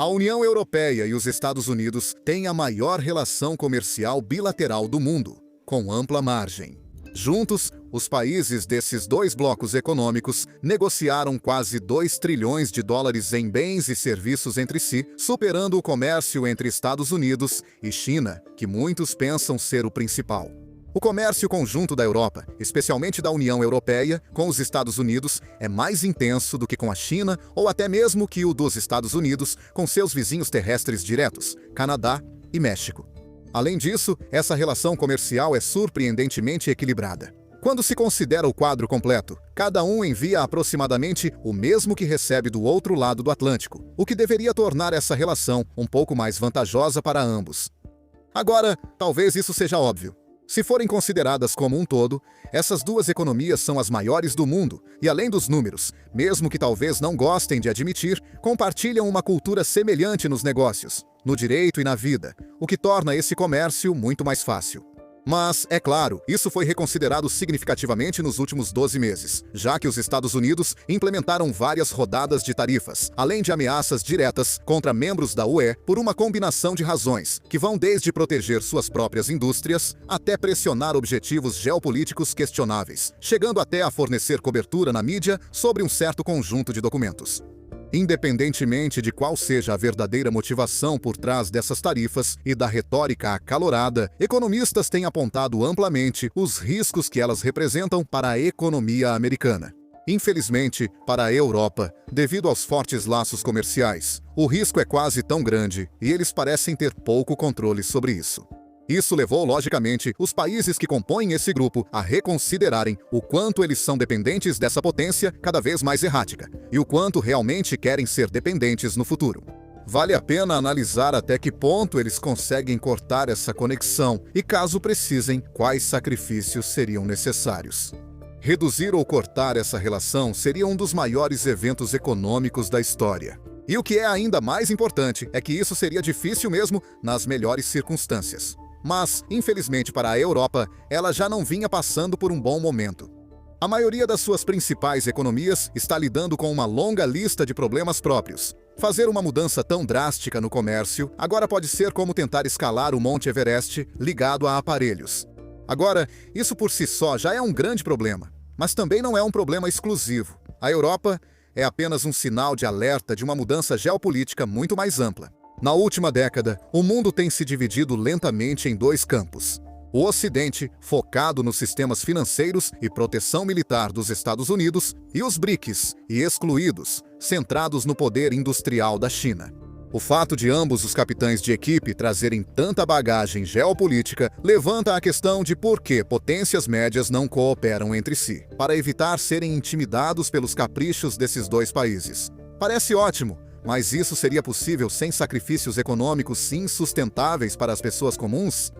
A União Europeia e os Estados Unidos têm a maior relação comercial bilateral do mundo, com ampla margem. Juntos, os países desses dois blocos econômicos negociaram quase 2 trilhões de dólares em bens e serviços entre si, superando o comércio entre Estados Unidos e China, que muitos pensam ser o principal. O comércio conjunto da Europa, especialmente da União Europeia, com os Estados Unidos, é mais intenso do que com a China ou até mesmo que o dos Estados Unidos com seus vizinhos terrestres diretos, Canadá e México. Além disso, essa relação comercial é surpreendentemente equilibrada. Quando se considera o quadro completo, cada um envia aproximadamente o mesmo que recebe do outro lado do Atlântico, o que deveria tornar essa relação um pouco mais vantajosa para ambos. Agora, talvez isso seja óbvio. Se forem consideradas como um todo, essas duas economias são as maiores do mundo e, além dos números, mesmo que talvez não gostem de admitir, compartilham uma cultura semelhante nos negócios, no direito e na vida, o que torna esse comércio muito mais fácil. Mas, é claro, isso foi reconsiderado significativamente nos últimos 12 meses, já que os Estados Unidos implementaram várias rodadas de tarifas, além de ameaças diretas contra membros da UE por uma combinação de razões, que vão desde proteger suas próprias indústrias até pressionar objetivos geopolíticos questionáveis, chegando até a fornecer cobertura na mídia sobre um certo conjunto de documentos. Independentemente de qual seja a verdadeira motivação por trás dessas tarifas e da retórica acalorada, economistas têm apontado amplamente os riscos que elas representam para a economia americana. Infelizmente, para a Europa, devido aos fortes laços comerciais, o risco é quase tão grande e eles parecem ter pouco controle sobre isso. Isso levou, logicamente, os países que compõem esse grupo a reconsiderarem o quanto eles são dependentes dessa potência cada vez mais errática e o quanto realmente querem ser dependentes no futuro. Vale a pena analisar até que ponto eles conseguem cortar essa conexão e, caso precisem, quais sacrifícios seriam necessários. Reduzir ou cortar essa relação seria um dos maiores eventos econômicos da história. E o que é ainda mais importante é que isso seria difícil mesmo nas melhores circunstâncias. Mas, infelizmente para a Europa, ela já não vinha passando por um bom momento. A maioria das suas principais economias está lidando com uma longa lista de problemas próprios. Fazer uma mudança tão drástica no comércio agora pode ser como tentar escalar o Monte Everest ligado a aparelhos. Agora, isso por si só já é um grande problema, mas também não é um problema exclusivo. A Europa é apenas um sinal de alerta de uma mudança geopolítica muito mais ampla. Na última década, o mundo tem se dividido lentamente em dois campos. O Ocidente, focado nos sistemas financeiros e proteção militar dos Estados Unidos, e os BRICS, e excluídos, centrados no poder industrial da China. O fato de ambos os capitães de equipe trazerem tanta bagagem geopolítica levanta a questão de por que potências médias não cooperam entre si, para evitar serem intimidados pelos caprichos desses dois países. Parece ótimo, mas isso seria possível sem sacrifícios econômicos insustentáveis para as pessoas comuns?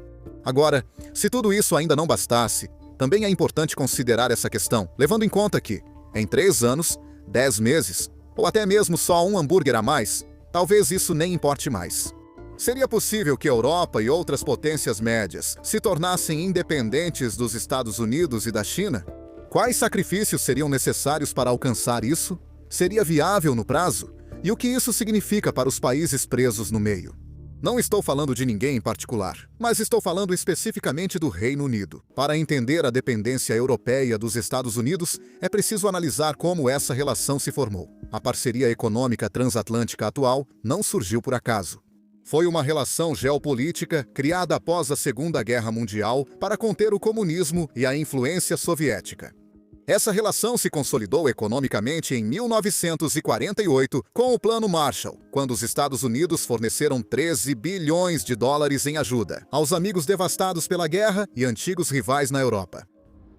Agora, se tudo isso ainda não bastasse, também é importante considerar essa questão, levando em conta que, em 3 anos, 10 meses, ou até mesmo só um hambúrguer a mais, talvez isso nem importe mais. Seria possível que a Europa e outras potências médias se tornassem independentes dos Estados Unidos e da China? Quais sacrifícios seriam necessários para alcançar isso? Seria viável no prazo? E o que isso significa para os países presos no meio? Não estou falando de ninguém em particular, mas estou falando especificamente do Reino Unido. Para entender a dependência europeia dos Estados Unidos, é preciso analisar como essa relação se formou. A parceria econômica transatlântica atual não surgiu por acaso. Foi uma relação geopolítica criada após a Segunda Guerra Mundial para conter o comunismo e a influência soviética. Essa relação se consolidou economicamente em 1948 com o Plano Marshall, quando os Estados Unidos forneceram 13 bilhões de dólares em ajuda aos amigos devastados pela guerra e antigos rivais na Europa.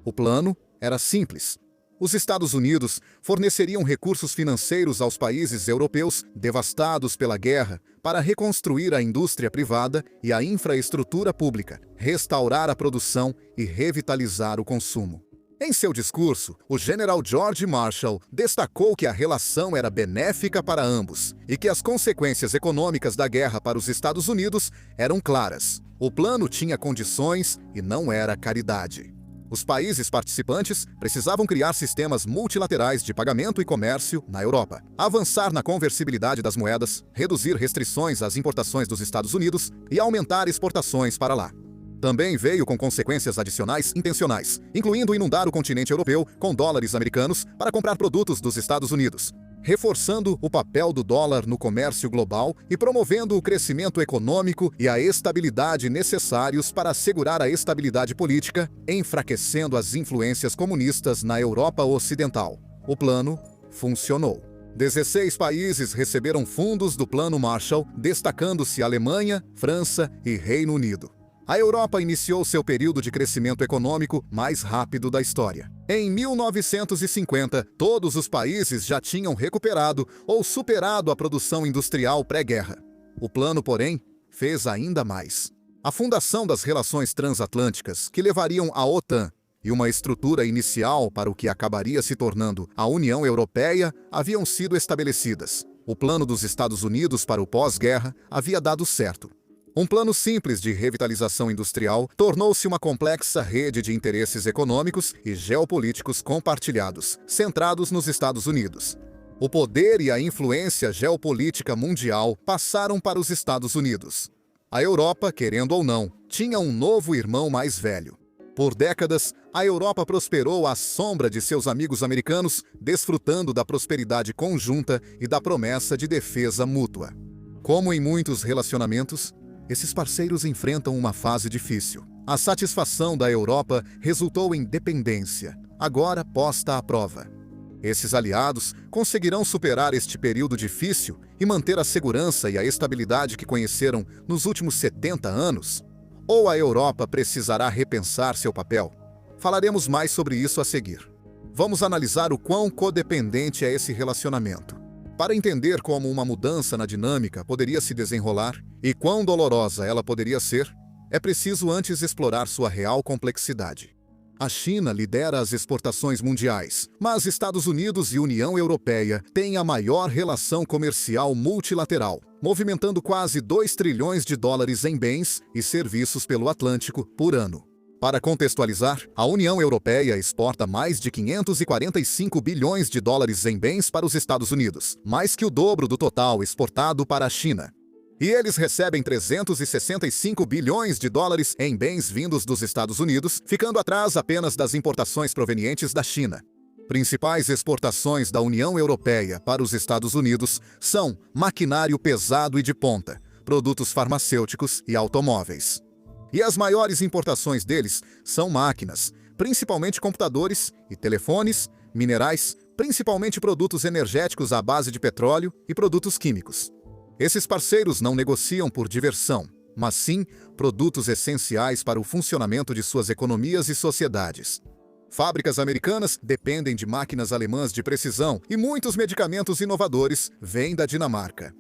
O plano era simples. Os Estados Unidos forneceriam recursos financeiros aos países europeus devastados pela guerra para reconstruir a indústria privada e a infraestrutura pública, restaurar a produção e revitalizar o consumo. Em seu discurso, o general George Marshall destacou que a relação era benéfica para ambos e que as consequências econômicas da guerra para os Estados Unidos eram claras. O plano tinha condições e não era caridade. Os países participantes precisavam criar sistemas multilaterais de pagamento e comércio na Europa, avançar na conversibilidade das moedas, reduzir restrições às importações dos Estados Unidos e aumentar exportações para lá. Também veio com consequências adicionais intencionais, incluindo inundar o continente europeu com dólares americanos para comprar produtos dos Estados Unidos, reforçando o papel do dólar no comércio global e promovendo o crescimento econômico e a estabilidade necessários para assegurar a estabilidade política, enfraquecendo as influências comunistas na Europa Ocidental. O plano funcionou. 16 países receberam fundos do Plano Marshall, destacando-se Alemanha, França e Reino Unido. A Europa iniciou seu período de crescimento econômico mais rápido da história. Em 1950, todos os países já tinham recuperado ou superado a produção industrial pré-guerra. O plano, porém, fez ainda mais. A fundação das relações transatlânticas, que levariam à OTAN, e uma estrutura inicial para o que acabaria se tornando a União Europeia, haviam sido estabelecidas. O plano dos Estados Unidos para o pós-guerra havia dado certo. Um plano simples de revitalização industrial tornou-se uma complexa rede de interesses econômicos e geopolíticos compartilhados, centrados nos Estados Unidos. O poder e a influência geopolítica mundial passaram para os Estados Unidos. A Europa, querendo ou não, tinha um novo irmão mais velho. Por décadas, a Europa prosperou à sombra de seus amigos americanos, desfrutando da prosperidade conjunta e da promessa de defesa mútua. Como em muitos relacionamentos, esses parceiros enfrentam uma fase difícil. A satisfação da Europa resultou em dependência, agora posta à prova. Esses aliados conseguirão superar este período difícil e manter a segurança e a estabilidade que conheceram nos últimos 70 anos? Ou a Europa precisará repensar seu papel? Falaremos mais sobre isso a seguir. Vamos analisar o quão codependente é esse relacionamento. Para entender como uma mudança na dinâmica poderia se desenrolar e quão dolorosa ela poderia ser, é preciso antes explorar sua real complexidade. A China lidera as exportações mundiais, mas Estados Unidos e União Europeia têm a maior relação comercial multilateral, movimentando quase 2 trilhões de dólares em bens e serviços pelo Atlântico por ano. Para contextualizar, a União Europeia exporta mais de 545 bilhões de dólares em bens para os Estados Unidos, mais que o dobro do total exportado para a China. E eles recebem 365 bilhões de dólares em bens vindos dos Estados Unidos, ficando atrás apenas das importações provenientes da China. Principais exportações da União Europeia para os Estados Unidos são maquinário pesado e de ponta, produtos farmacêuticos e automóveis. E as maiores importações deles são máquinas, principalmente computadores e telefones, minerais, principalmente produtos energéticos à base de petróleo e produtos químicos. Esses parceiros não negociam por diversão, mas sim produtos essenciais para o funcionamento de suas economias e sociedades. Fábricas americanas dependem de máquinas alemãs de precisão e muitos medicamentos inovadores vêm da Dinamarca.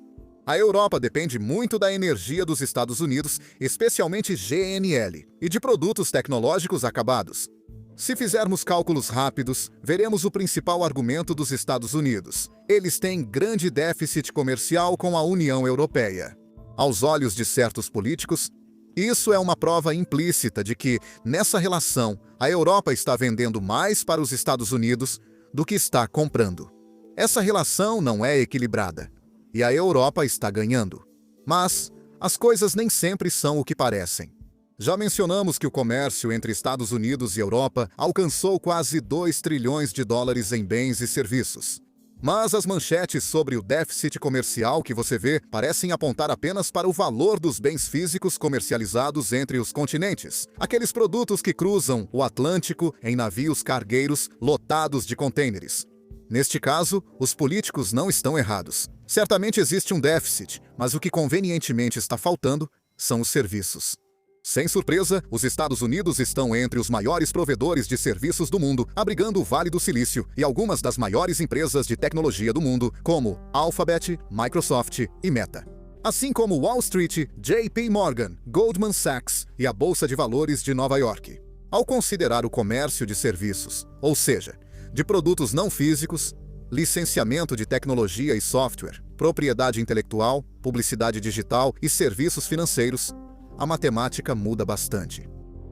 A Europa depende muito da energia dos Estados Unidos, especialmente GNL, e de produtos tecnológicos acabados. Se fizermos cálculos rápidos, veremos o principal argumento dos Estados Unidos. Eles têm grande déficit comercial com a União Europeia. Aos olhos de certos políticos, isso é uma prova implícita de que, nessa relação, a Europa está vendendo mais para os Estados Unidos do que está comprando. Essa relação não é equilibrada. E a Europa está ganhando. Mas as coisas nem sempre são o que parecem. Já mencionamos que o comércio entre Estados Unidos e Europa alcançou quase 2 trilhões de dólares em bens e serviços. Mas as manchetes sobre o déficit comercial que você vê parecem apontar apenas para o valor dos bens físicos comercializados entre os continentes. Aqueles produtos que cruzam o Atlântico em navios cargueiros lotados de contêineres. Neste caso, os políticos não estão errados. Certamente existe um déficit, mas o que convenientemente está faltando são os serviços. Sem surpresa, os Estados Unidos estão entre os maiores provedores de serviços do mundo, abrigando o Vale do Silício e algumas das maiores empresas de tecnologia do mundo, como Alphabet, Microsoft e Meta. Assim como Wall Street, JP Morgan, Goldman Sachs e a Bolsa de Valores de Nova York. Ao considerar o comércio de serviços, ou seja, de produtos não físicos, licenciamento de tecnologia e software, propriedade intelectual, publicidade digital e serviços financeiros, a matemática muda bastante.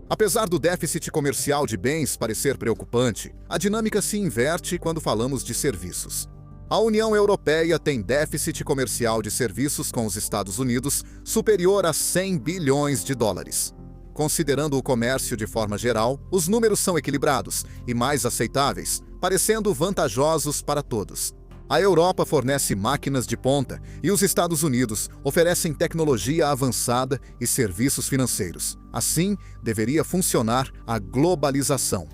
Apesar do déficit comercial de bens parecer preocupante, a dinâmica se inverte quando falamos de serviços. A União Europeia tem déficit comercial de serviços com os Estados Unidos superior a 100 bilhões de dólares. Considerando o comércio de forma geral, os números são equilibrados e mais aceitáveis, parecendo vantajosos para todos. A Europa fornece máquinas de ponta e os Estados Unidos oferecem tecnologia avançada e serviços financeiros. Assim, deveria funcionar a globalização.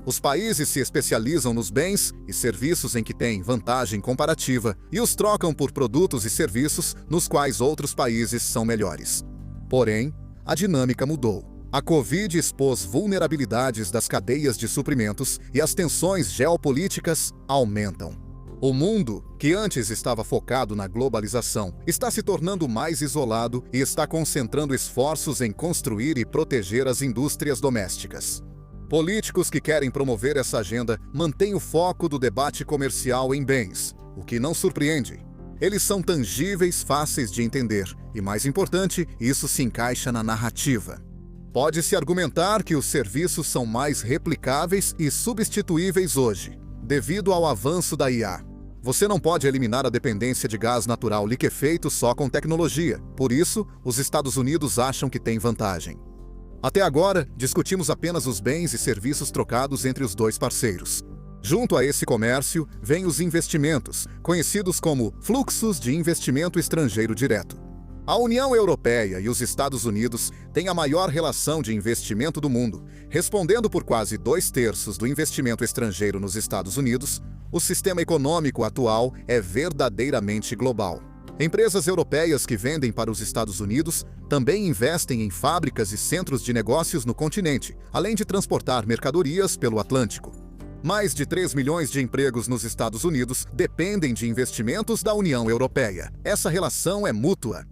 Os países se especializam nos bens e serviços em que têm vantagem comparativa e os trocam por produtos e serviços nos quais outros países são melhores. Porém, a dinâmica mudou. A Covid expôs vulnerabilidades das cadeias de suprimentos e as tensões geopolíticas aumentam. O mundo, que antes estava focado na globalização, está se tornando mais isolado e está concentrando esforços em construir e proteger as indústrias domésticas. Políticos que querem promover essa agenda mantêm o foco do debate comercial em bens, o que não surpreende. Eles são tangíveis, fáceis de entender e, mais importante, isso se encaixa na narrativa. Pode-se argumentar que os serviços são mais replicáveis e substituíveis hoje, devido ao avanço da IA. Você não pode eliminar a dependência de gás natural liquefeito só com tecnologia. Por isso, os Estados Unidos acham que tem vantagem. Até agora, discutimos apenas os bens e serviços trocados entre os dois parceiros. Junto a esse comércio, vêm os investimentos, conhecidos como fluxos de investimento estrangeiro direto. A União Europeia e os Estados Unidos têm a maior relação de investimento do mundo, respondendo por quase 2/3 do investimento estrangeiro nos Estados Unidos. O sistema econômico atual é verdadeiramente global. Empresas europeias que vendem para os Estados Unidos também investem em fábricas e centros de negócios no continente, além de transportar mercadorias pelo Atlântico. Mais de 3 milhões de empregos nos Estados Unidos dependem de investimentos da União Europeia. Essa relação é mútua.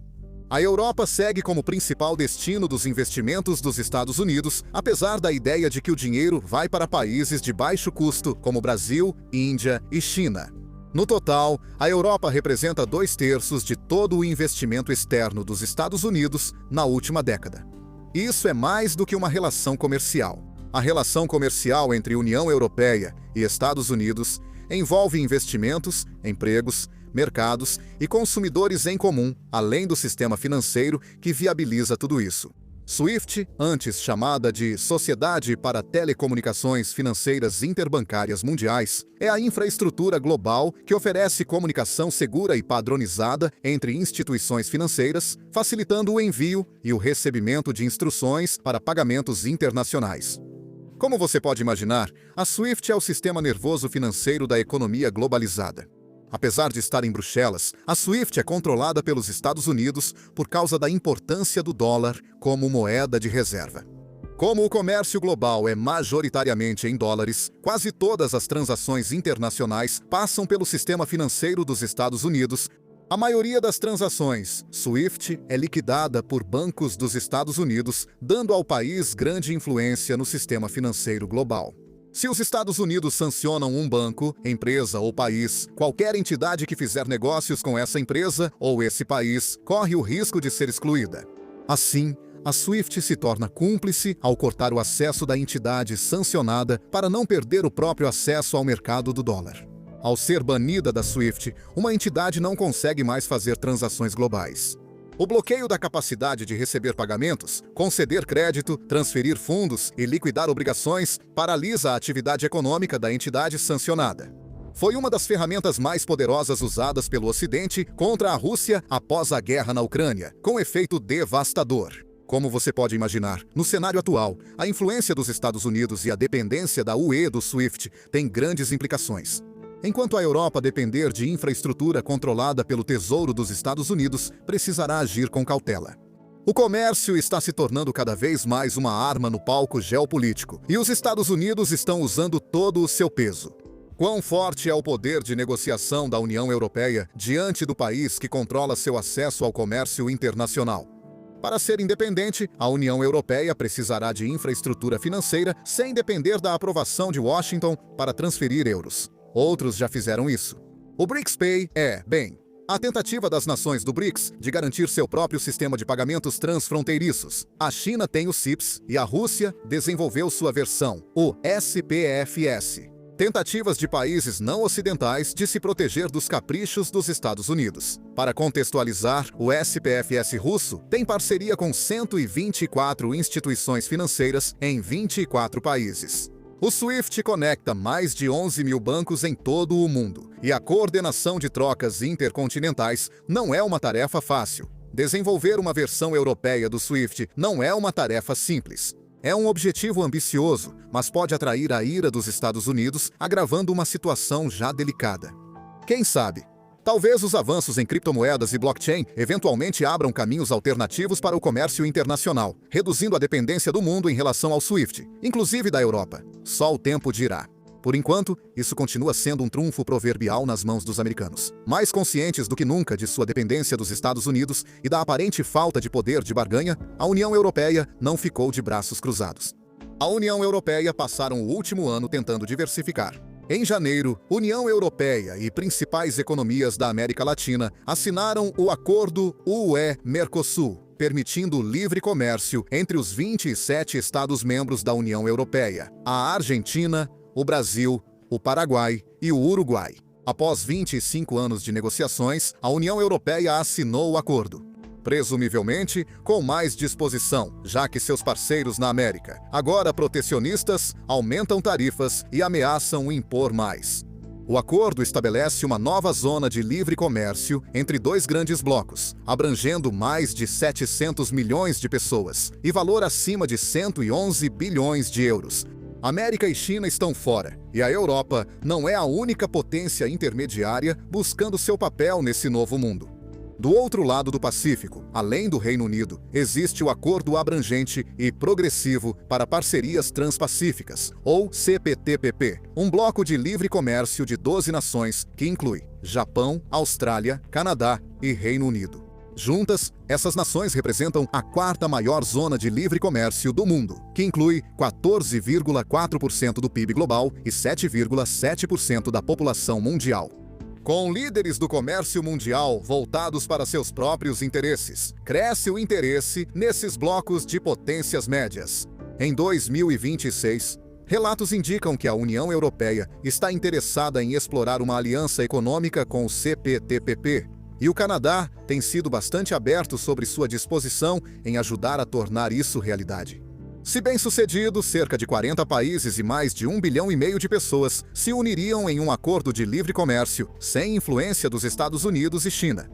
A Europa segue como principal destino dos investimentos dos Estados Unidos, apesar da ideia de que o dinheiro vai para países de baixo custo, como Brasil, Índia e China. No total, a Europa representa 2/3 de todo o investimento externo dos Estados Unidos na última década. Isso é mais do que uma relação comercial. A relação comercial entre União Europeia e Estados Unidos envolve investimentos, empregos, mercados e consumidores em comum, além do sistema financeiro que viabiliza tudo isso. SWIFT, antes chamada de Sociedade para Telecomunicações Financeiras Interbancárias Mundiais, é a infraestrutura global que oferece comunicação segura e padronizada entre instituições financeiras, facilitando o envio e o recebimento de instruções para pagamentos internacionais. Como você pode imaginar, a SWIFT é o sistema nervoso financeiro da economia globalizada. Apesar de estar em Bruxelas, a SWIFT é controlada pelos Estados Unidos por causa da importância do dólar como moeda de reserva. Como o comércio global é majoritariamente em dólares, quase todas as transações internacionais passam pelo sistema financeiro dos Estados Unidos. A maioria das transações SWIFT é liquidada por bancos dos Estados Unidos, dando ao país grande influência no sistema financeiro global. Se os Estados Unidos sancionam um banco, empresa ou país, qualquer entidade que fizer negócios com essa empresa ou esse país corre o risco de ser excluída. Assim, a SWIFT se torna cúmplice ao cortar o acesso da entidade sancionada para não perder o próprio acesso ao mercado do dólar. Ao ser banida da SWIFT, uma entidade não consegue mais fazer transações globais. O bloqueio da capacidade de receber pagamentos, conceder crédito, transferir fundos e liquidar obrigações paralisa a atividade econômica da entidade sancionada. Foi uma das ferramentas mais poderosas usadas pelo Ocidente contra a Rússia após a guerra na Ucrânia, com efeito devastador. Como você pode imaginar, no cenário atual, a influência dos Estados Unidos e a dependência da UE do SWIFT têm grandes implicações. Enquanto a Europa depender de infraestrutura controlada pelo Tesouro dos Estados Unidos, precisará agir com cautela. O comércio está se tornando cada vez mais uma arma no palco geopolítico, e os Estados Unidos estão usando todo o seu peso. Quão forte é o poder de negociação da União Europeia diante do país que controla seu acesso ao comércio internacional? Para ser independente, a União Europeia precisará de infraestrutura financeira sem depender da aprovação de Washington para transferir euros. Outros já fizeram isso. O BRICS Pay é, bem, A tentativa das nações do BRICS de garantir seu próprio sistema de pagamentos transfronteiriços. A China tem o CIPS e a Rússia desenvolveu sua versão, o SPFS. Tentativas de países não ocidentais de se proteger dos caprichos dos Estados Unidos. Para contextualizar, o SPFS russo tem parceria com 124 instituições financeiras em 24 países. O SWIFT conecta mais de 11 mil bancos em todo o mundo, e a coordenação de trocas intercontinentais não é uma tarefa fácil. Desenvolver uma versão europeia do SWIFT não é uma tarefa simples. É um objetivo ambicioso, mas pode atrair a ira dos Estados Unidos, agravando uma situação já delicada. Quem sabe? Talvez os avanços em criptomoedas e blockchain eventualmente abram caminhos alternativos para o comércio internacional, reduzindo a dependência do mundo em relação ao SWIFT, inclusive da Europa. Só o tempo dirá. Por enquanto, isso continua sendo um trunfo proverbial nas mãos dos americanos. Mais conscientes do que nunca de sua dependência dos Estados Unidos e da aparente falta de poder de barganha, a União Europeia não ficou de braços cruzados. A União Europeia passaram o último ano tentando diversificar. Em janeiro, União Europeia e principais economias da América Latina assinaram o Acordo UE-Mercosul, permitindo o livre comércio entre os 27 Estados-membros da União Europeia, a Argentina, o Brasil, o Paraguai e o Uruguai. Após 25 anos de negociações, a União Europeia assinou o acordo. Presumivelmente, com mais disposição, já que seus parceiros na América, agora protecionistas, aumentam tarifas e ameaçam impor mais. O acordo estabelece uma nova zona de livre comércio entre dois grandes blocos, abrangendo mais de 700 milhões de pessoas e valor acima de 111 bilhões de euros. América e China estão fora, e a Europa não é a única potência intermediária buscando seu papel nesse novo mundo. Do outro lado do Pacífico, além do Reino Unido, existe o Acordo Abrangente e Progressivo para Parcerias Transpacíficas, ou CPTPP, um bloco de livre comércio de 12 nações que inclui Japão, Austrália, Canadá e Reino Unido. Juntas, essas nações representam a quarta maior zona de livre comércio do mundo, que inclui 14,4% do PIB global e 7,7% da população mundial. Com líderes do comércio mundial voltados para seus próprios interesses, cresce o interesse nesses blocos de potências médias. Em 2026, relatos indicam que a União Europeia está interessada em explorar uma aliança econômica com o CPTPP, e o Canadá tem sido bastante aberto sobre sua disposição em ajudar a tornar isso realidade. Se bem-sucedido, cerca de 40 países e mais de 1,5 bilhão de pessoas se uniriam em um acordo de livre comércio, sem influência dos Estados Unidos e China.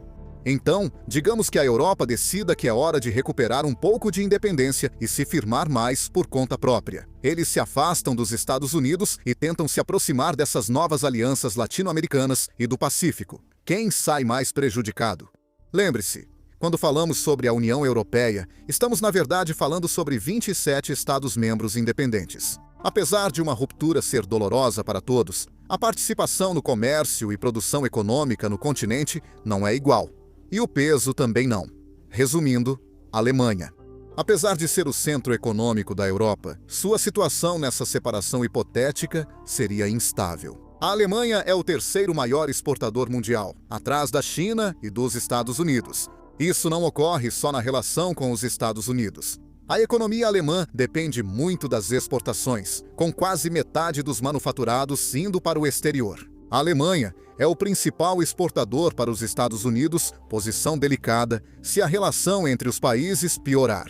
Então, digamos que a Europa decida que é hora de recuperar um pouco de independência e se firmar mais por conta própria. Eles se afastam dos Estados Unidos e tentam se aproximar dessas novas alianças latino-americanas e do Pacífico. Quem sai mais prejudicado? Lembre-se, quando falamos sobre a União Europeia, estamos na verdade falando sobre 27 Estados-membros independentes. Apesar de uma ruptura ser dolorosa para todos, a participação no comércio e produção econômica no continente não é igual. E o peso também não. Resumindo, Alemanha. Apesar de ser o centro econômico da Europa, sua situação nessa separação hipotética seria instável. A Alemanha é o terceiro maior exportador mundial, atrás da China e dos Estados Unidos. Isso não ocorre só na relação com os Estados Unidos. A economia alemã depende muito das exportações, com quase metade dos manufaturados indo para o exterior. A Alemanha é o principal exportador para os Estados Unidos, posição delicada se a relação entre os países piorar.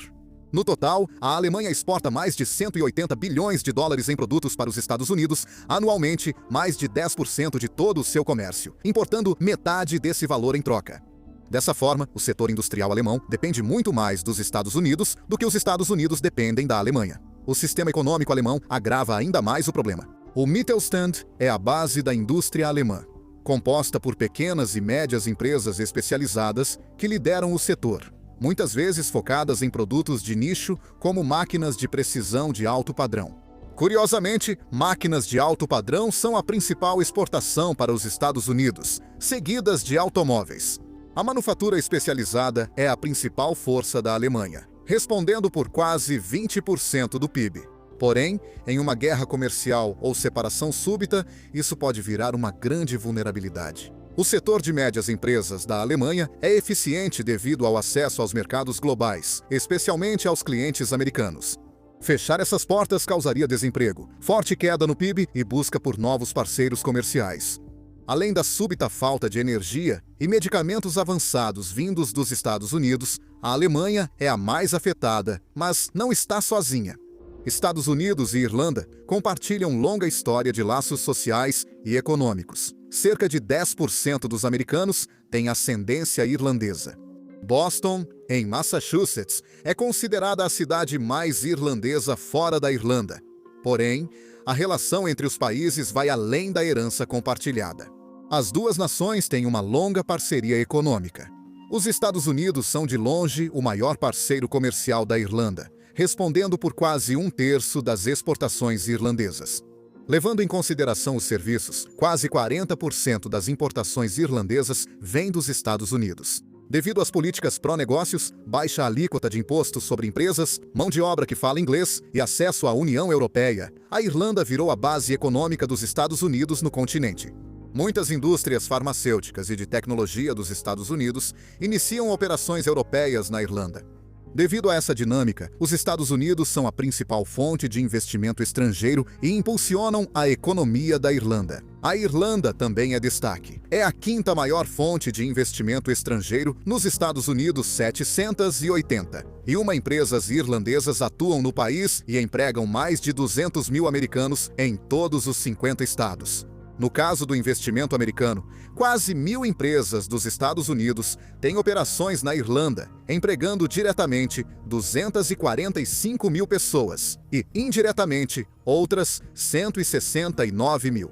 No total, a Alemanha exporta mais de 180 bilhões de dólares em produtos para os Estados Unidos, anualmente mais de 10% de todo o seu comércio, importando metade desse valor em troca. Dessa forma, o setor industrial alemão depende muito mais dos Estados Unidos do que os Estados Unidos dependem da Alemanha. O sistema econômico alemão agrava ainda mais o problema. O Mittelstand é a base da indústria alemã, composta por pequenas e médias empresas especializadas que lideram o setor, muitas vezes focadas em produtos de nicho como máquinas de precisão de alto padrão. Curiosamente, máquinas de alto padrão são a principal exportação para os Estados Unidos, seguidas de automóveis. A manufatura especializada é a principal força da Alemanha, respondendo por quase 20% do PIB. Porém, em uma guerra comercial ou separação súbita, isso pode virar uma grande vulnerabilidade. O setor de médias empresas da Alemanha é eficiente devido ao acesso aos mercados globais, especialmente aos clientes americanos. Fechar essas portas causaria desemprego, forte queda no PIB e busca por novos parceiros comerciais. Além da súbita falta de energia e medicamentos avançados vindos dos Estados Unidos, a Alemanha é a mais afetada, mas não está sozinha. Estados Unidos e Irlanda compartilham longa história de laços sociais e econômicos. Cerca de 10% dos americanos têm ascendência irlandesa. Boston, em Massachusetts, é considerada a cidade mais irlandesa fora da Irlanda. Porém, a relação entre os países vai além da herança compartilhada. As duas nações têm uma longa parceria econômica. Os Estados Unidos são de longe o maior parceiro comercial da Irlanda, respondendo por quase 1/3 das exportações irlandesas. Levando em consideração os serviços, quase 40% das importações irlandesas vêm dos Estados Unidos. Devido às políticas pró-negócios, baixa alíquota de impostos sobre empresas, mão de obra que fala inglês e acesso à União Europeia, a Irlanda virou a base econômica dos Estados Unidos no continente. Muitas indústrias farmacêuticas e de tecnologia dos Estados Unidos iniciam operações europeias na Irlanda. Devido a essa dinâmica, os Estados Unidos são a principal fonte de investimento estrangeiro e impulsionam a economia da Irlanda. A Irlanda também é destaque. É a quinta maior fonte de investimento estrangeiro nos Estados Unidos, 780. E empresas irlandesas atuam no país e empregam mais de 200 mil americanos em todos os 50 estados. No caso do investimento americano, quase 1.000 empresas dos Estados Unidos têm operações na Irlanda, empregando diretamente 245 mil pessoas e, indiretamente, outras 169 mil.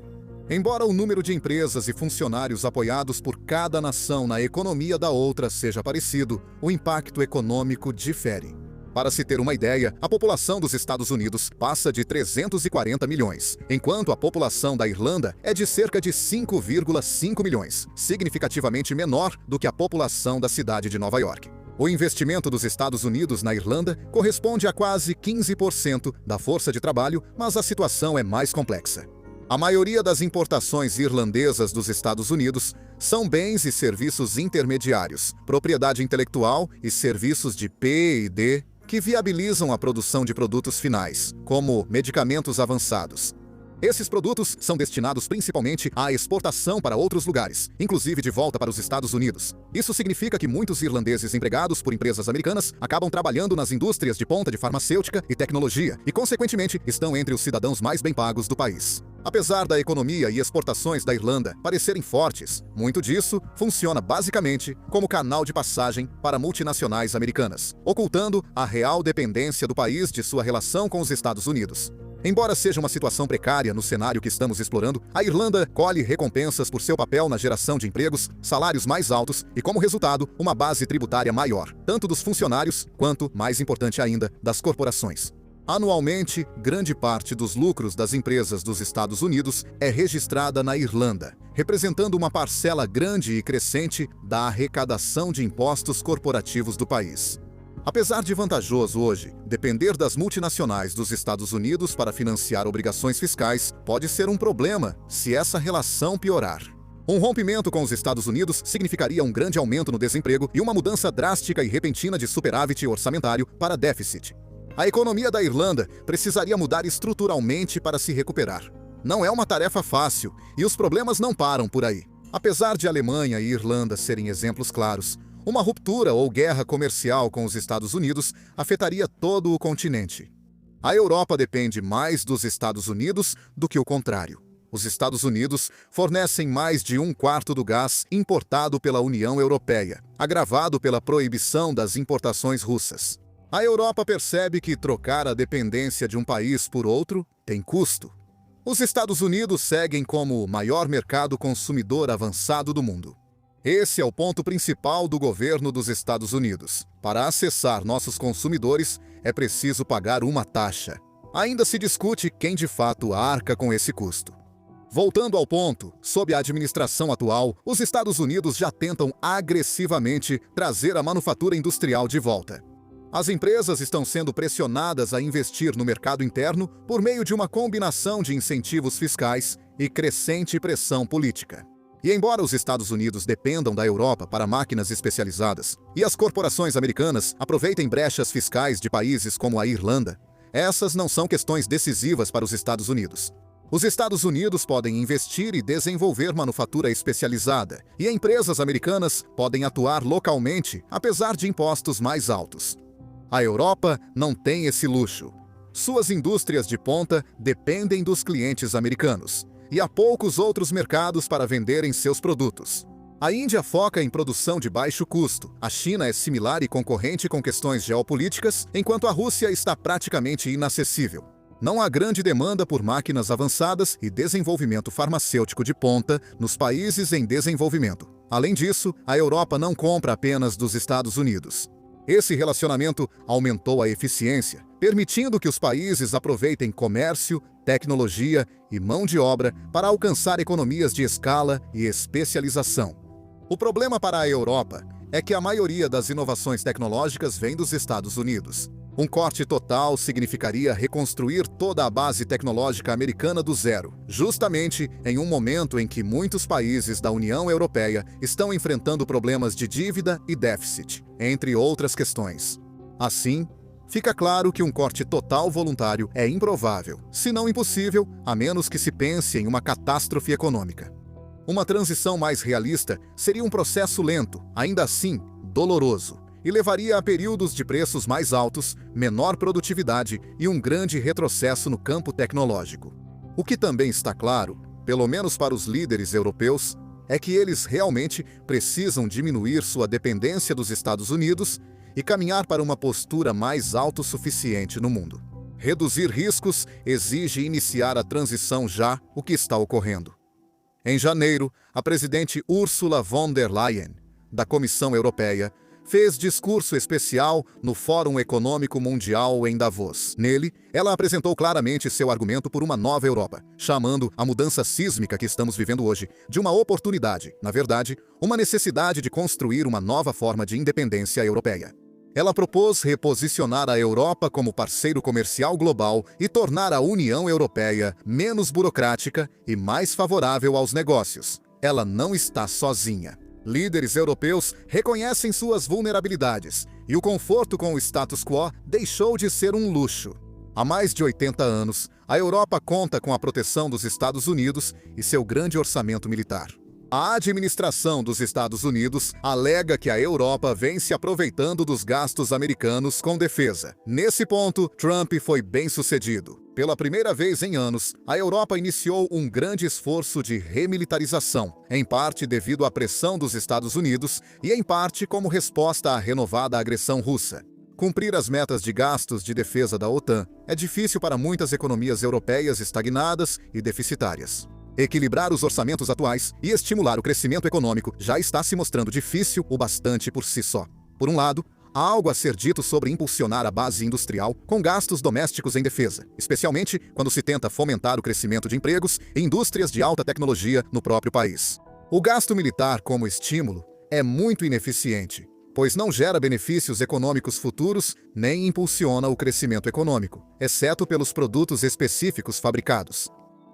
Embora o número de empresas e funcionários apoiados por cada nação na economia da outra seja parecido, o impacto econômico difere. Para se ter uma ideia, a população dos Estados Unidos passa de 340 milhões, enquanto a população da Irlanda é de cerca de 5,5 milhões, significativamente menor do que a população da cidade de Nova York. O investimento dos Estados Unidos na Irlanda corresponde a quase 15% da força de trabalho, mas a situação é mais complexa. A maioria das importações irlandesas dos Estados Unidos são bens e serviços intermediários, propriedade intelectual e serviços de P&D, que viabilizam a produção de produtos finais, como medicamentos avançados. Esses produtos são destinados principalmente à exportação para outros lugares, inclusive de volta para os Estados Unidos. Isso significa que muitos irlandeses empregados por empresas americanas acabam trabalhando nas indústrias de ponta de farmacêutica e tecnologia e, consequentemente, estão entre os cidadãos mais bem pagos do país. Apesar da economia e exportações da Irlanda parecerem fortes, muito disso funciona basicamente como canal de passagem para multinacionais americanas, ocultando a real dependência do país de sua relação com os Estados Unidos. Embora seja uma situação precária no cenário que estamos explorando, a Irlanda colhe recompensas por seu papel na geração de empregos, salários mais altos e, como resultado, uma base tributária maior, tanto dos funcionários quanto, mais importante ainda, das corporações. Anualmente, grande parte dos lucros das empresas dos Estados Unidos é registrada na Irlanda, representando uma parcela grande e crescente da arrecadação de impostos corporativos do país. Apesar de vantajoso hoje, depender das multinacionais dos Estados Unidos para financiar obrigações fiscais pode ser um problema se essa relação piorar. Um rompimento com os Estados Unidos significaria um grande aumento no desemprego e uma mudança drástica e repentina de superávit orçamentário para déficit. A economia da Irlanda precisaria mudar estruturalmente para se recuperar. Não é uma tarefa fácil e os problemas não param por aí. Apesar de Alemanha e Irlanda serem exemplos claros, uma ruptura ou guerra comercial com os Estados Unidos afetaria todo o continente. A Europa depende mais dos Estados Unidos do que o contrário. Os Estados Unidos fornecem mais de 1/4 do gás importado pela União Europeia, agravado pela proibição das importações russas. A Europa percebe que trocar a dependência de um país por outro tem custo. Os Estados Unidos seguem como o maior mercado consumidor avançado do mundo. Esse é o ponto principal do governo dos Estados Unidos. Para acessar nossos consumidores, é preciso pagar uma taxa. Ainda se discute quem de fato arca com esse custo. Voltando ao ponto, sob a administração atual, os Estados Unidos já tentam agressivamente trazer a manufatura industrial de volta. As empresas estão sendo pressionadas a investir no mercado interno por meio de uma combinação de incentivos fiscais e crescente pressão política. E embora os Estados Unidos dependam da Europa para máquinas especializadas e as corporações americanas aproveitem brechas fiscais de países como a Irlanda, essas não são questões decisivas para os Estados Unidos. Os Estados Unidos podem investir e desenvolver manufatura especializada, e empresas americanas podem atuar localmente, apesar de impostos mais altos. A Europa não tem esse luxo. Suas indústrias de ponta dependem dos clientes americanos, e há poucos outros mercados para venderem seus produtos. A Índia foca em produção de baixo custo, a China é similar e concorrente com questões geopolíticas, enquanto a Rússia está praticamente inacessível. Não há grande demanda por máquinas avançadas e desenvolvimento farmacêutico de ponta nos países em desenvolvimento. Além disso, a Europa não compra apenas dos Estados Unidos. Esse relacionamento aumentou a eficiência, permitindo que os países aproveitem comércio, tecnologia e mão de obra para alcançar economias de escala e especialização. O problema para a Europa é que a maioria das inovações tecnológicas vem dos Estados Unidos. Um corte total significaria reconstruir toda a base tecnológica americana do zero, justamente em um momento em que muitos países da União Europeia estão enfrentando problemas de dívida e déficit, entre outras questões. Assim, fica claro que um corte total voluntário é improvável, se não impossível, a menos que se pense em uma catástrofe econômica. Uma transição mais realista seria um processo lento, ainda assim doloroso, e levaria a períodos de preços mais altos, menor produtividade e um grande retrocesso no campo tecnológico. O que também está claro, pelo menos para os líderes europeus, é que eles realmente precisam diminuir sua dependência dos Estados Unidos e caminhar para uma postura mais autossuficiente no mundo. Reduzir riscos exige iniciar a transição já, o que está ocorrendo. Em janeiro, a presidente Ursula von der Leyen, da Comissão Europeia, fez discurso especial no Fórum Econômico Mundial em Davos. Nele, ela apresentou claramente seu argumento por uma nova Europa, chamando a mudança sísmica que estamos vivendo hoje de uma oportunidade, na verdade, uma necessidade de construir uma nova forma de independência europeia. Ela propôs reposicionar a Europa como parceiro comercial global e tornar a União Europeia menos burocrática e mais favorável aos negócios. Ela não está sozinha. Líderes europeus reconhecem suas vulnerabilidades, e o conforto com o status quo deixou de ser um luxo. Há mais de 80 anos, a Europa conta com a proteção dos Estados Unidos e seu grande orçamento militar. A administração dos Estados Unidos alega que a Europa vem se aproveitando dos gastos americanos com defesa. Nesse ponto, Trump foi bem-sucedido. Pela primeira vez em anos, a Europa iniciou um grande esforço de remilitarização, em parte devido à pressão dos Estados Unidos e em parte como resposta à renovada agressão russa. Cumprir as metas de gastos de defesa da OTAN é difícil para muitas economias europeias estagnadas e deficitárias. Equilibrar os orçamentos atuais e estimular o crescimento econômico já está se mostrando difícil o bastante por si só. Por um lado, há algo a ser dito sobre impulsionar a base industrial com gastos domésticos em defesa, especialmente quando se tenta fomentar o crescimento de empregos e indústrias de alta tecnologia no próprio país. O gasto militar como estímulo é muito ineficiente, pois não gera benefícios econômicos futuros nem impulsiona o crescimento econômico, exceto pelos produtos específicos fabricados.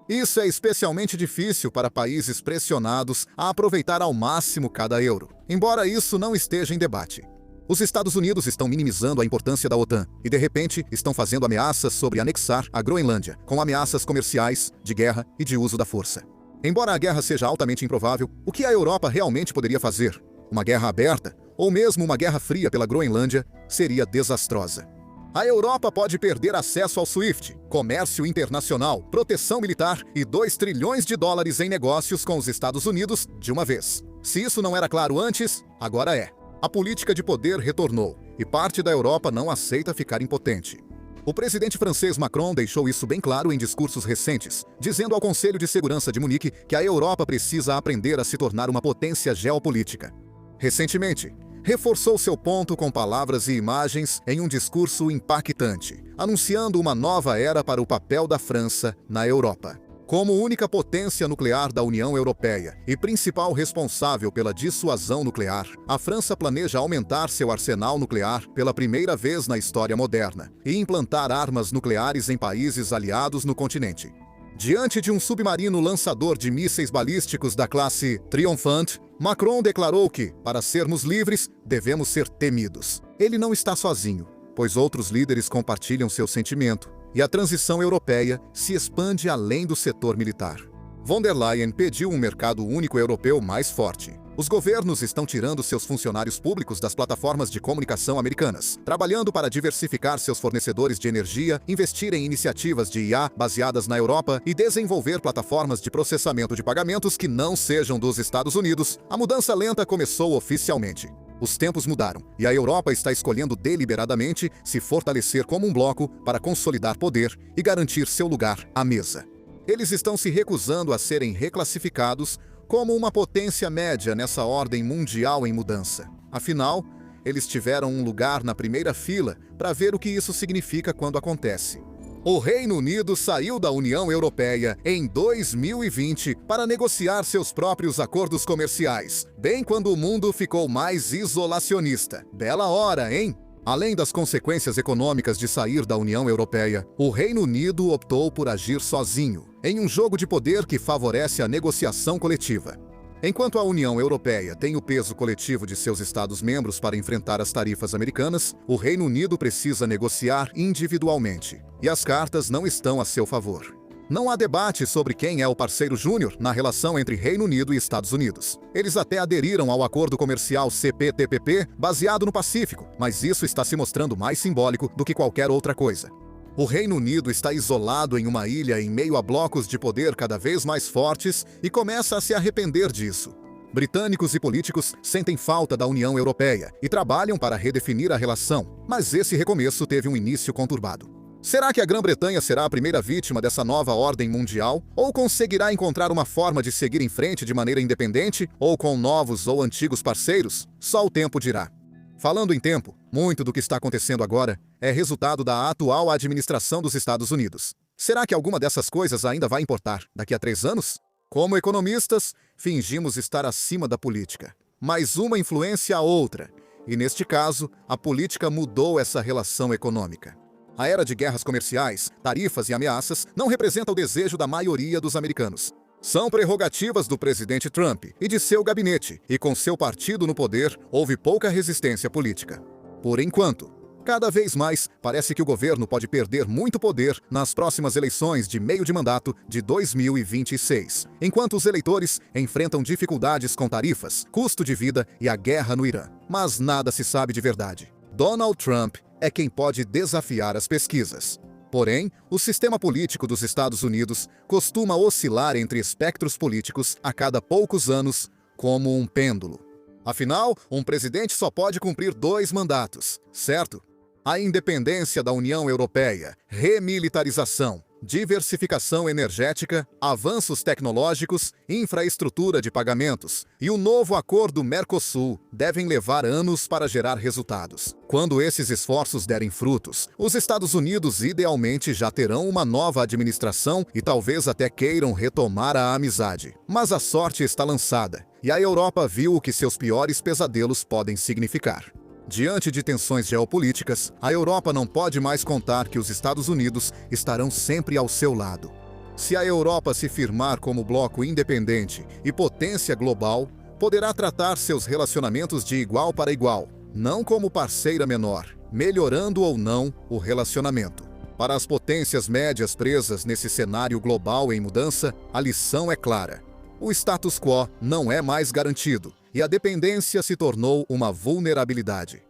Isso é especialmente difícil para países pressionados a aproveitar ao máximo cada euro, embora isso não esteja em debate. Os Estados Unidos estão minimizando a importância da OTAN e, de repente, estão fazendo ameaças sobre anexar a Groenlândia, com ameaças comerciais, de guerra e de uso da força. Embora a guerra seja altamente improvável, o que a Europa realmente poderia fazer? Uma guerra aberta, ou mesmo uma guerra fria pela Groenlândia, seria desastrosa. A Europa pode perder acesso ao SWIFT, comércio internacional, proteção militar e 2 trilhões de dólares em negócios com os Estados Unidos de uma vez. Se isso não era claro antes, agora é. A política de poder retornou, e parte da Europa não aceita ficar impotente. O presidente francês Macron deixou isso bem claro em discursos recentes, dizendo ao Conselho de Segurança de Munique que a Europa precisa aprender a se tornar uma potência geopolítica. Recentemente, reforçou seu ponto com palavras e imagens em um discurso impactante, anunciando uma nova era para o papel da França na Europa. Como única potência nuclear da União Europeia e principal responsável pela dissuasão nuclear, a França planeja aumentar seu arsenal nuclear pela primeira vez na história moderna e implantar armas nucleares em países aliados no continente. Diante de um submarino lançador de mísseis balísticos da classe Triomphant, Macron declarou que, para sermos livres, devemos ser temidos. Ele não está sozinho, pois outros líderes compartilham seu sentimento, e a transição europeia se expande além do setor militar. Von der Leyen pediu um mercado único europeu mais forte. Os governos estão tirando seus funcionários públicos das plataformas de comunicação americanas, trabalhando para diversificar seus fornecedores de energia, investir em iniciativas de IA baseadas na Europa e desenvolver plataformas de processamento de pagamentos que não sejam dos Estados Unidos. A mudança lenta começou oficialmente. Os tempos mudaram, e a Europa está escolhendo deliberadamente se fortalecer como um bloco para consolidar poder e garantir seu lugar à mesa. Eles estão se recusando a serem reclassificados como uma potência média nessa ordem mundial em mudança. Afinal, eles tiveram um lugar na primeira fila para ver o que isso significa quando acontece. O Reino Unido saiu da União Europeia em 2020 para negociar seus próprios acordos comerciais, bem quando o mundo ficou mais isolacionista. Bela hora, hein? Além das consequências econômicas de sair da União Europeia, o Reino Unido optou por agir sozinho, em um jogo de poder que favorece a negociação coletiva. Enquanto a União Europeia tem o peso coletivo de seus Estados-membros para enfrentar as tarifas americanas, o Reino Unido precisa negociar individualmente, e as cartas não estão a seu favor. Não há debate sobre quem é o parceiro júnior na relação entre Reino Unido e Estados Unidos. Eles até aderiram ao acordo comercial CPTPP baseado no Pacífico, mas isso está se mostrando mais simbólico do que qualquer outra coisa. O Reino Unido está isolado em uma ilha em meio a blocos de poder cada vez mais fortes e começa a se arrepender disso. Britânicos e políticos sentem falta da União Europeia e trabalham para redefinir a relação, mas esse recomeço teve um início conturbado. Será que a Grã-Bretanha será a primeira vítima dessa nova ordem mundial? Ou conseguirá encontrar uma forma de seguir em frente de maneira independente, ou com novos ou antigos parceiros? Só o tempo dirá. Falando em tempo, muito do que está acontecendo agora é resultado da atual administração dos Estados Unidos. Será que alguma dessas coisas ainda vai importar daqui a 3 anos? Como economistas, fingimos estar acima da política. Mas uma influencia a outra, e neste caso, a política mudou essa relação econômica. A era de guerras comerciais, tarifas e ameaças não representa o desejo da maioria dos americanos. São prerrogativas do presidente Trump e de seu gabinete, e com seu partido no poder, houve pouca resistência política. Por enquanto, cada vez mais, parece que o governo pode perder muito poder nas próximas eleições de meio de mandato de 2026, enquanto os eleitores enfrentam dificuldades com tarifas, custo de vida e a guerra no Irã. Mas nada se sabe de verdade. Donald Trump é quem pode desafiar as pesquisas. Porém, o sistema político dos Estados Unidos costuma oscilar entre espectros políticos a cada poucos anos, como um pêndulo. Afinal, um presidente só pode cumprir 2 mandatos, certo? A independência da União Europeia, remilitarização, diversificação energética, avanços tecnológicos, infraestrutura de pagamentos e o novo acordo Mercosul devem levar anos para gerar resultados. Quando esses esforços derem frutos, os Estados Unidos idealmente já terão uma nova administração e talvez até queiram retomar a amizade. Mas a sorte está lançada, e a Europa viu o que seus piores pesadelos podem significar. Diante de tensões geopolíticas, a Europa não pode mais contar que os Estados Unidos estarão sempre ao seu lado. Se a Europa se firmar como bloco independente e potência global, poderá tratar seus relacionamentos de igual para igual, não como parceira menor, melhorando ou não o relacionamento. Para as potências médias presas nesse cenário global em mudança, a lição é clara. O status quo não é mais garantido, e a dependência se tornou uma vulnerabilidade.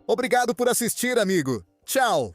Obrigado por assistir, amigo. Tchau!